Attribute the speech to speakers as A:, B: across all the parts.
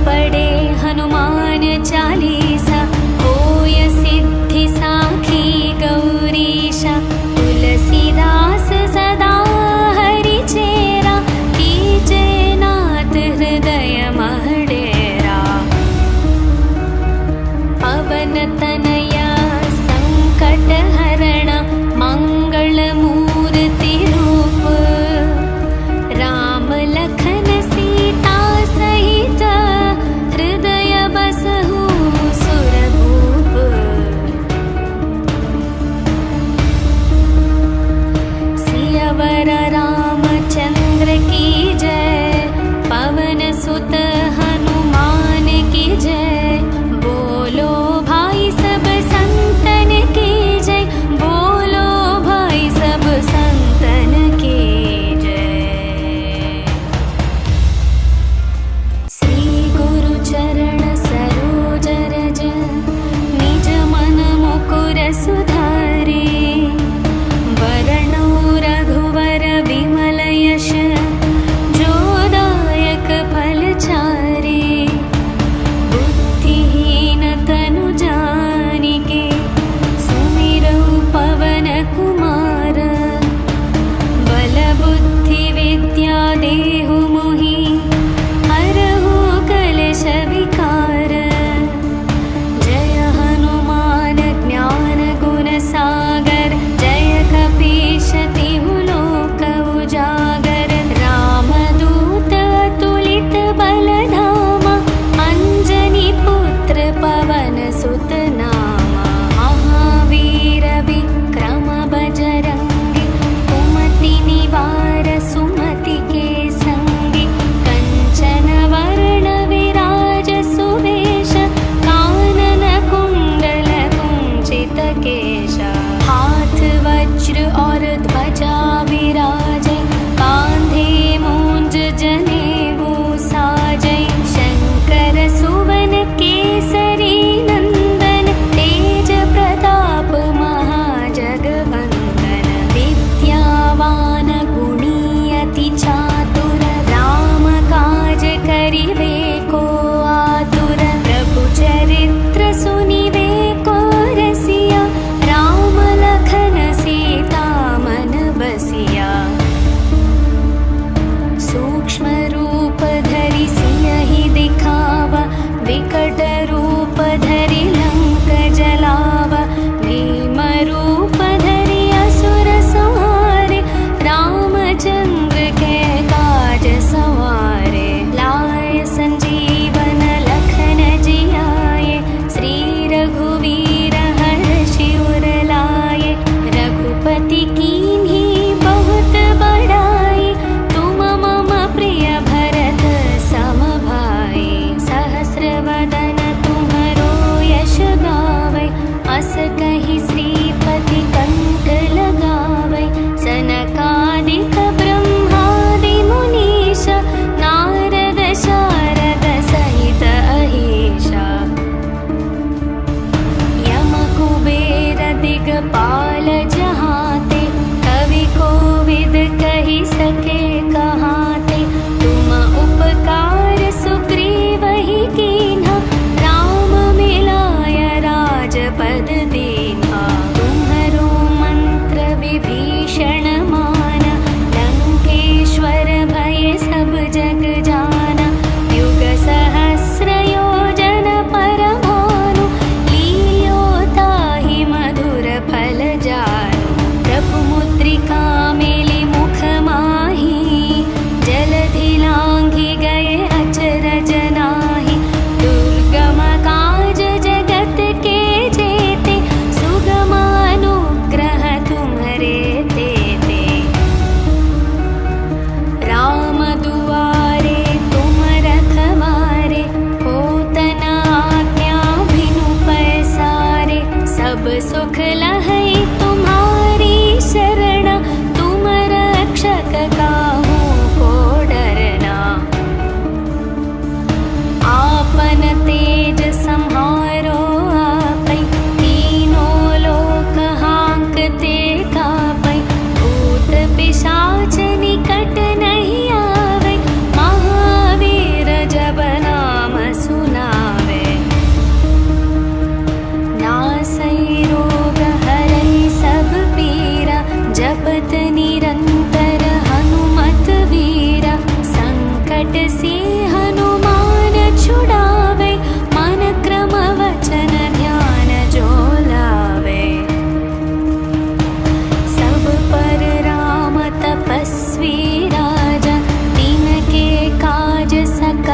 A: पढ़े हनुमान चालीसा, होय सिद्धि साखी गौरीशा। तुलसीदास सदा हरि चेरा, कीजे नाथ हृदय मह डेरा। पवन तनया संकट हरण, मंगल मूर्ति रूप। राम लखन सीता सहित, हृदय बसहु सुरभूप।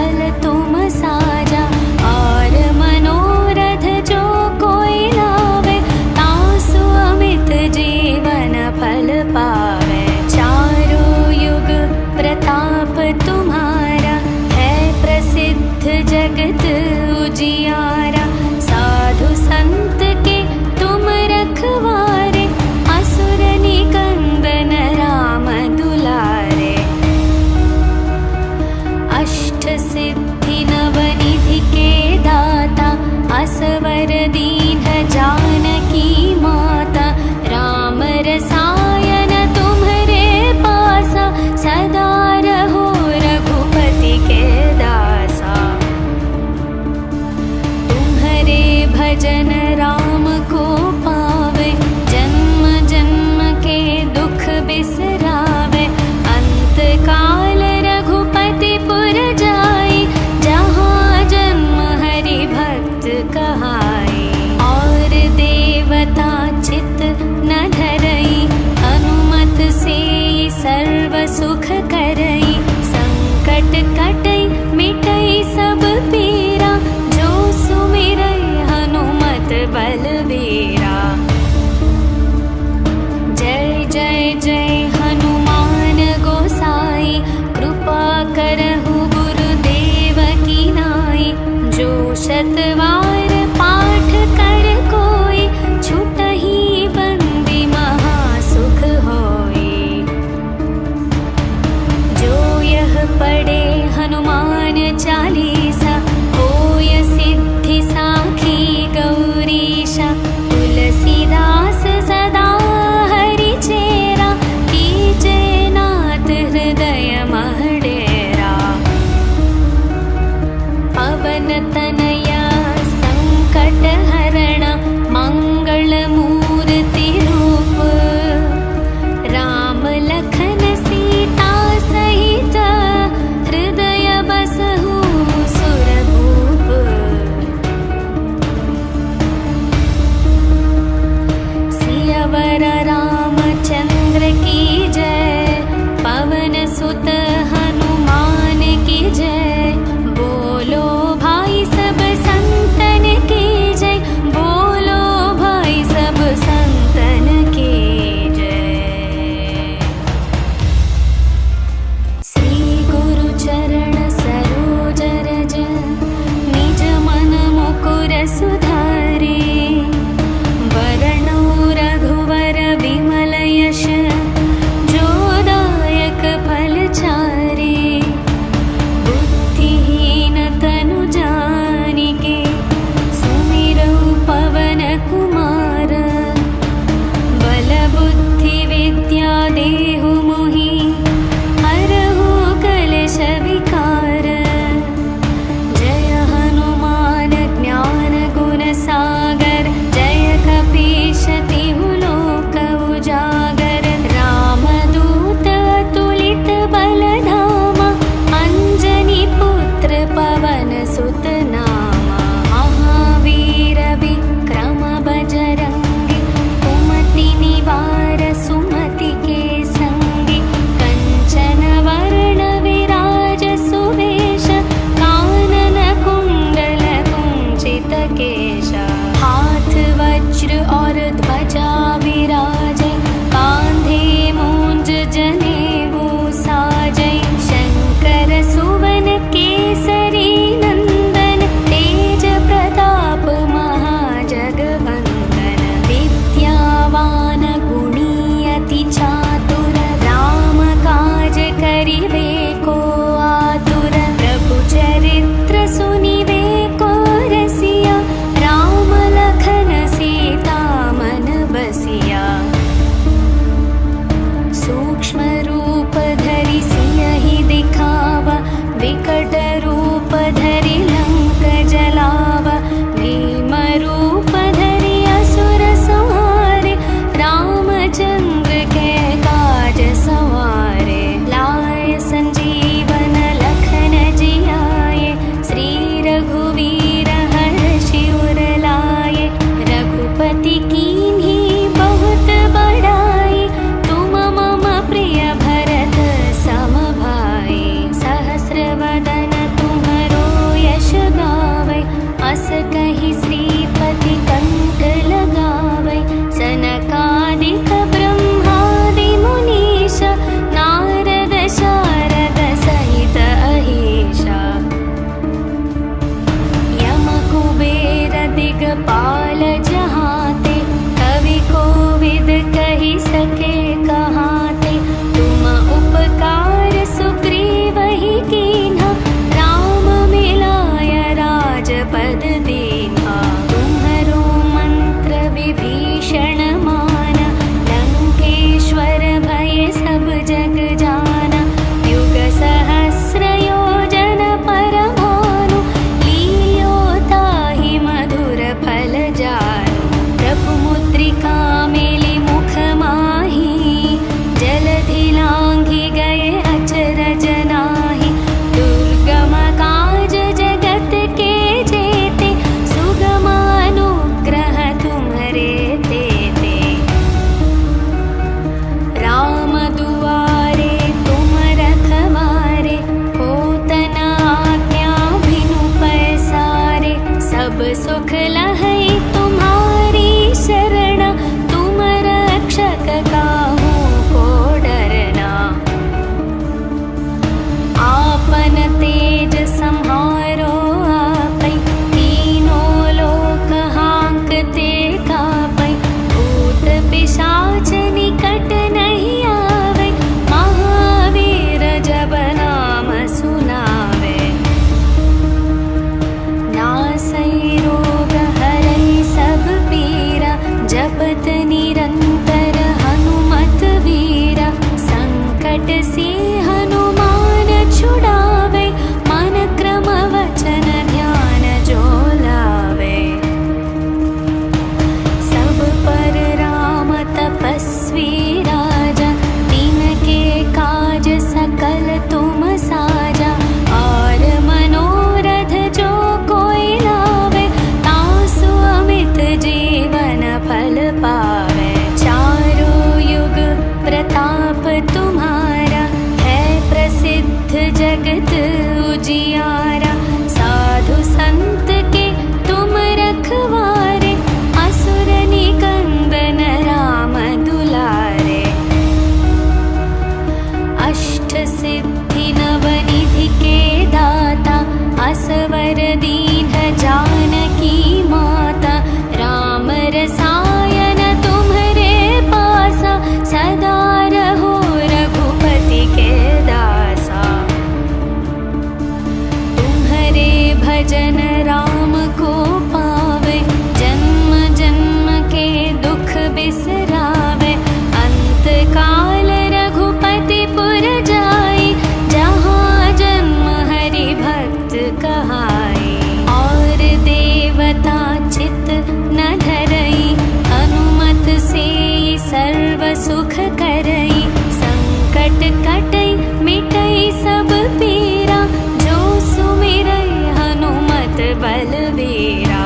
A: फल तुम साजा। और मनोरथ जो कोई लावे, तासु अमित जीवन फल पावे। चारों युग प्रताप तुम्हारा, है प्रसिद्ध जगत उजियारा। साधु संत के तुम रखवारे, असुर निकंदन राम दुलारे। अष्ट सिद्धि नवनिधि के दाता, असवर दीन जानकी माता। राम रसायन तुम्हारे पासा, सदा रहो रघुपति के दासा। तुम्हारे भजन राम को पावे, जन्म जन्म के दुख बिसरावे। अंत काल रघुपति पुर जाई, जहाँ जन्म हरि भक्त कहाई। और देवता चित न धरई, हनुमत से सर्व सुख करई। संकट कटई मिटई सब पीरा, जो सुमिरई हनुमत बलवीरा। जय जय जय हनुमान गोसाई, कृपा करहु गुरुदेव की नाई। जो शतवार पाठ कर कोई, छुटहि बंदी महासुख होई। जो यह पढ़े हनुमान चालीसा, होय सिद्धि साखी गौरीशा। तुलसीदास सदा हरि चेरा, कीजे नाथ हृदय मह डेरा। पवन तनया संकट हरण, मंगल मूर्ति रूप। राम लखन सीता सहित, हृदय बसहु सुरभूप। सियावर रामचंद्र की जय, पवन सुत हनुमान की जय। बोलो भाई सब संतन की जय, बोलो भाई सब संतन की जय। श्री गुरु चरण सरोज रज, निज मन मुकुर सुधारे। वरणो रघुवर विमल यश, जो दायक फल चारे। बुद्धिहीन तनु जानिके, सुमिरौ पवन कुमार। बल बुद्धि विद्या देहु मोहि, हरहु कलेश विकार। जय हनुमान ज्ञान गुण सागर, जय कपीश तिहु लोक उजागर। रामदूत अतुलित बल धामा, अंजनी पुत्र पवन सुत नामा। महावीर विक्रम बजरंगी, कुमति निवार सुमति के संगी। कंचन वर्ण विराज सुवेश, कानन कुंडल कुंचित केश। हाथ वज्र और ध्वजा विराजे, कांधे मूंज जनेऊ साजै। शंकर सुवन केसरी नंदन, तेज प्रताप महाजगवंदन। विद्यावान गुणी अति चातुर, राम काज करिबे को आतुर। प्रभु चरित्र सुनिबे को रसिया, राम लखन सीता मन बसिया। सूक्ष्म रूप धरि सियहि दिखावा, विकट रूप धरि लंक जलावा। भीम रूप धरि असुर संहारे, रामचंद्र के काज सवारे। लाय संजीवन लखन जियाए, श्री रघुवीर हर्षि उर लाए। रघुपति कीन्ही बहुत बड़ाई, तुम मम प्रिय भरत सम भाई। सहस्र वदन तुम भजन राम को पावे, जन्म जन्म के दुख बिसरावे। अंत काल रघुपति पुर जाई, जहाँ जन्म हरि भक्त कहाई। और देवता चित न धरई, हनुमत से सर्व सुख करई। संकट कटई मिटई सब पीरा, जो सुमिरई हनुमत बलवीरा।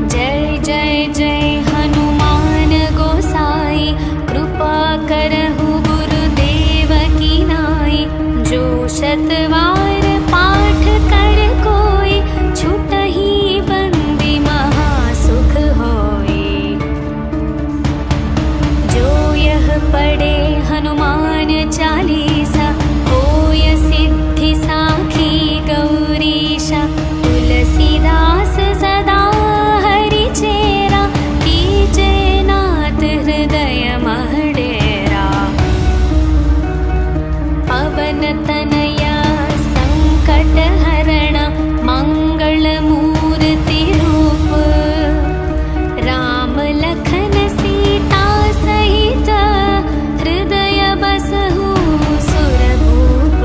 A: जय जय जय हनुमान गोसाई, कृपा करहु गुरुदेव की नाई। जो शतवार पाठ कर कोई, छुटहि बंदी महासुख होई। जो यह पढ़े हनुमान चालीसा, होय सिद्धि साखी गौरीशा। तुलसीदास सदा हरि चेरा, कीजे नाथ हृदय मह डेरा। पवन तनया संकट हरण, मंगल मूर्ति रूप। राम लखन सीता सहित, हृदय बसहु सुरभूप।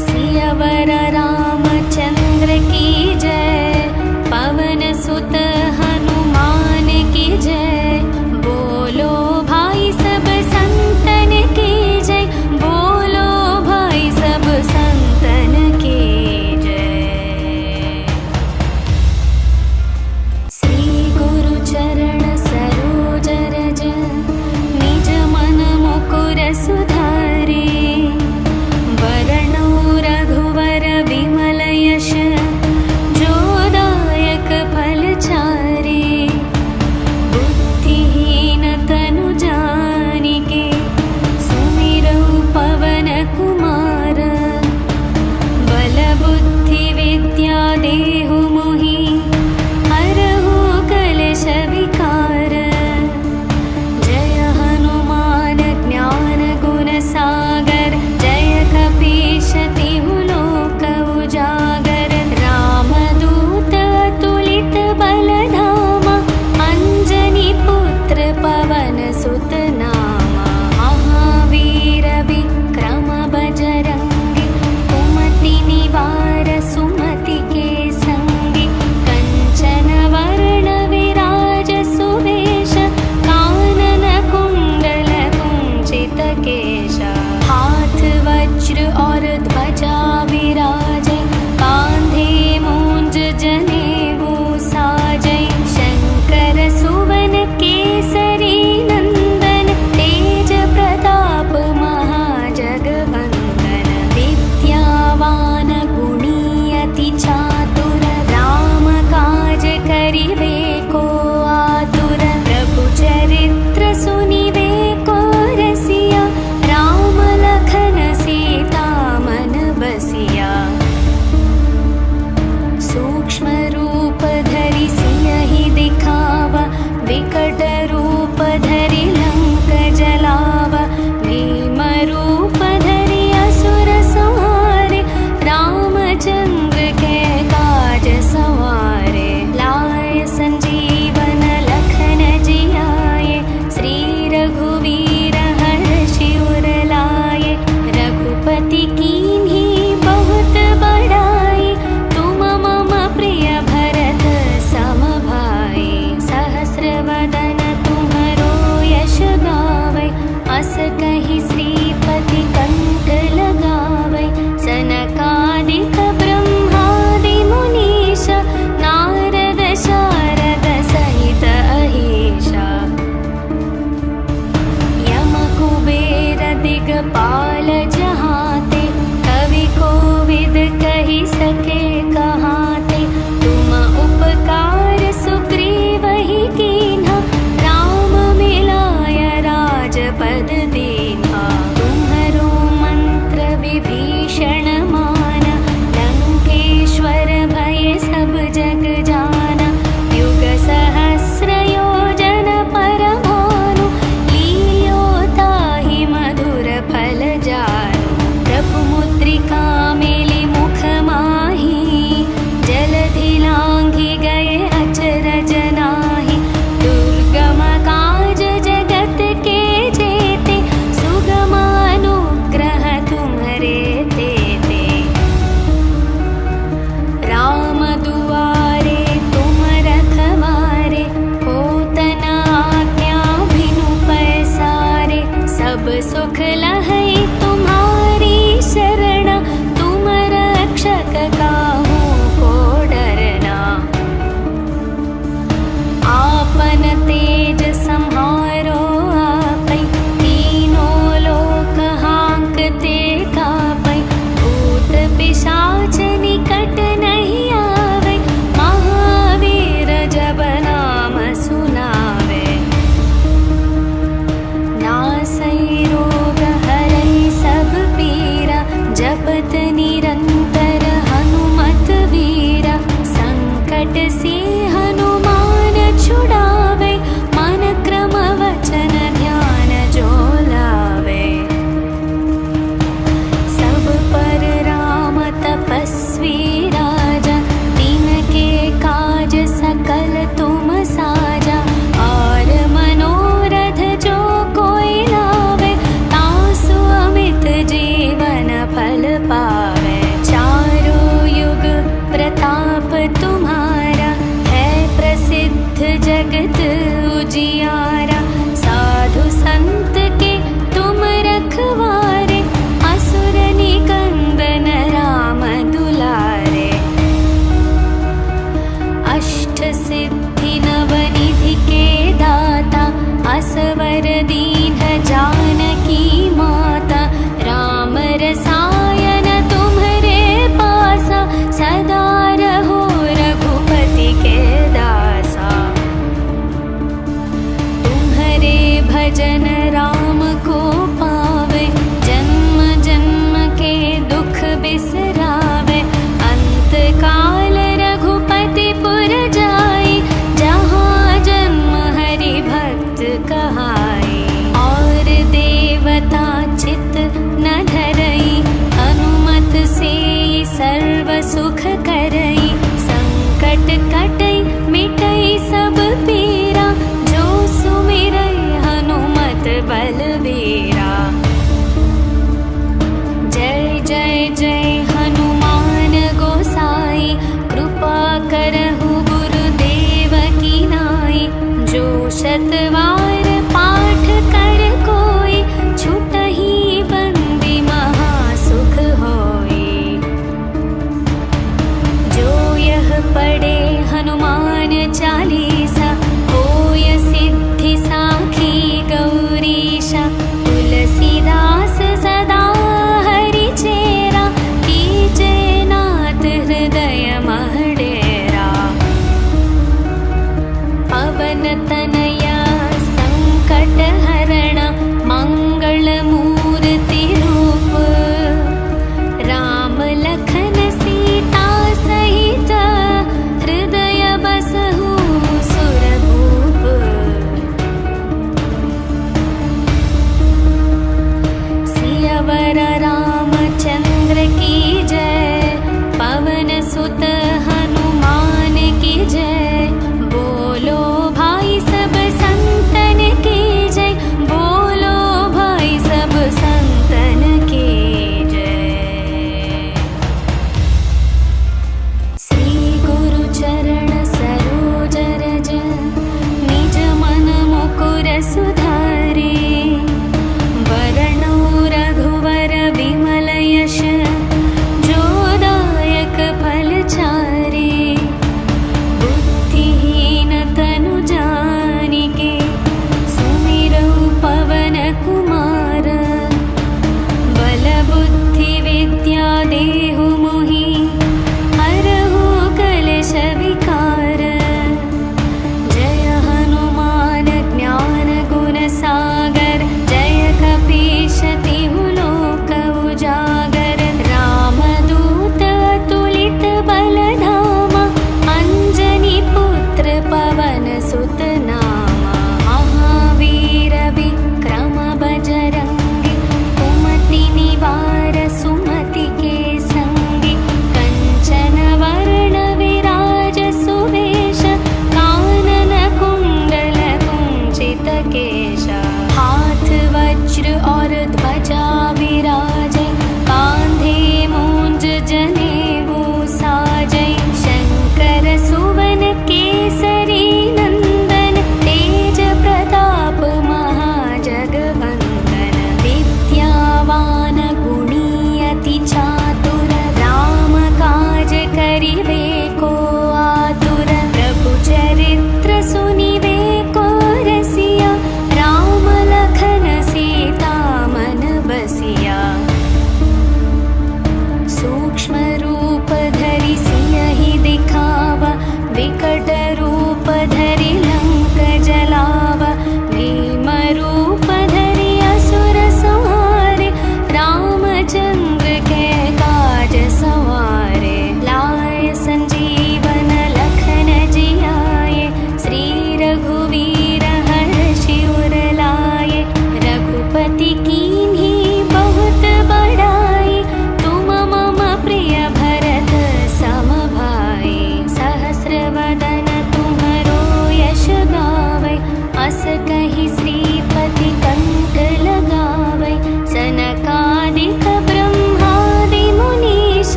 A: सियावर रामचंद्र की जय, पवन सुत हनुमान की जय। बोलो भाई सब संतन की जय, बोलो भाई सब संतन की जय। श्री गुरु चरण सरोज रज, निज मन मुकुर सुधारे। वरणो रघुवर विमल यश, जो दायक फल चारे। बुद्धिहीन तनु जानिके, सुमिरौ पवन कुमार। बल बुद्धि विद्या देहु मोहि, हरहु कलेश विकार। जय हनुमान ज्ञान गुण सागर, जय कपीश तिहु लोक उजागर। रामदूत अतुलित बल धामा, अंजनी पुत्र पवन सुत नामा। महावीर विक्रम बजरंगी, कुमति निवार सुमति के संगी। कंचन वर्ण विराज सुवेश, कानन कुंडल कुंचित केशा। हाथ वज्र और ध्वजा विराजे, कांधे मूंज जनेऊ साजे। शंकर सुवन केसरी नंदन, तेज प्रताप महाजगवंदन। विद्यावान गुणी अति चातुर, राम काज करिवे को आतुर। प्रभु चरित्र सुनिवे को रसिया, राम लखन सीता मन बसिया। सुख लहै तुम्हारी शरण